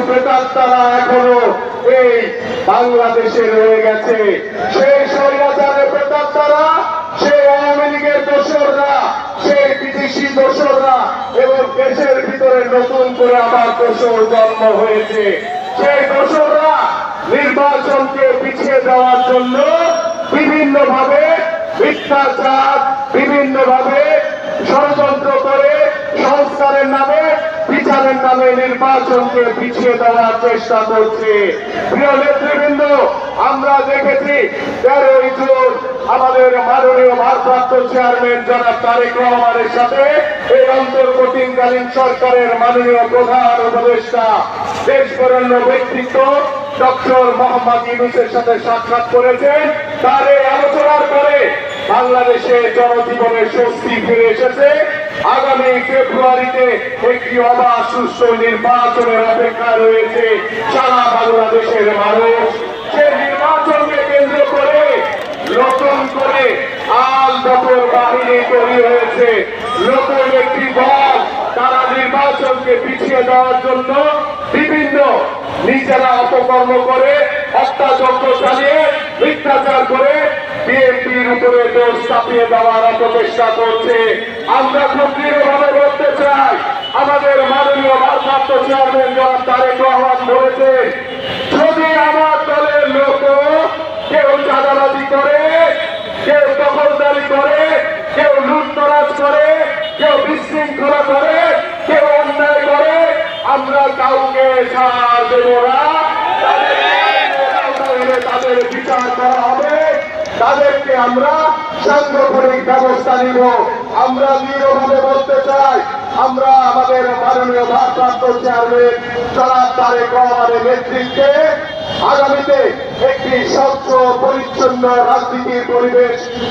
প্রেতাত্মারা এখনো এই বাংলাদেশে রয়ে গেছে। সেই স্বৈরাচারের প্রেতাত্মারা, সেই আওয়ামী লীগের দোসররা, সেই বিদেশি দোসররা এবং দেশের ভিতরে নতুন করে আবার দোসর জন্ম হয়েছে। সেই দোসররা নির্বাচনকে পিছিয়ে দেওয়ার জন্য বিভিন্নভাবে মিথ্যাচার, বিভিন্নভাবে ষড়যন্ত্র করে সংস্কারের নামে, বিচারের নামে নির্বাচনকে পিছিয়ে দেওয়ার চেষ্টা করছে। প্রিয় নেতৃবৃন্দ, আমরা দেখেছি 13ই জুন আমাদের মাননীয় ভারপ্রাপ্ত চেয়ারম্যান জনাব তারেক রহমানের সাথে এই অন্তর্বর্তীকালীন সরকারের মাননীয় প্রধান উপদেষ্টা, দেশবরেণ্য ব্যক্তিত্ব ডক্টর মোহাম্মদ ইউনূসের সাথে সাক্ষাৎ করেছেন। তার এই আলোচনার পরে বাংলাদেশে জনজীবনের স্বস্তি ফিরে এসেছে। আগামী ফেব্রুয়ারিতে একটি অবাধ সুষ্ঠু নির্বাচনের অপেক্ষা রয়েছে সারা বাংলাদেশের মানুষ। সেই নির্বাচনকে কেন্দ্র করে নতুন করে আল বদর বাহিনী তৈরি হয়েছে। নতুন একটি দল, তারা নির্বাচনকে পিছিয়ে দেওয়ার জন্য বিভিন্ন নিজেরা অপকর্ম করে, হত্যাযজ্ঞ চালিয়ে, মিথ্যাচার করে বিএনপির উপরে দোষ চাপিয়ে দেওয়ার অপচেষ্টা করছে। আমরা খুব দৃঢ়ভাবে বলতে চাই, আমাদের মাননীয় ভারপ্রাপ্ত চেয়ারম্যান জনাব তারেক রহমান বলেছেন, যদি আমার দলের লোক কেউ চাঁদাবাজি করে, কেউ দখলদারি করে, কেউ লুটতরাজ করে, কেউ বিশৃঙ্খলা করে, কেউ অন্যায় করে, আমরা কাউকে ছাড় দেব না। তাদের বিচার করা হবে, তাদেরকে আমরা সাংগঠনিক ব্যবস্থা নিব। আমরা দৃঢ়ভাবে বলতে চাই, আমরা আমাদের মাননীয় ভারপ্রাপ্ত চেয়ারম্যান জনাব তারেক রহমানের নেতৃত্বে আগামীতে একটি স্বচ্ছ পরিচ্ছন্ন রাজনীতির পরিবেশ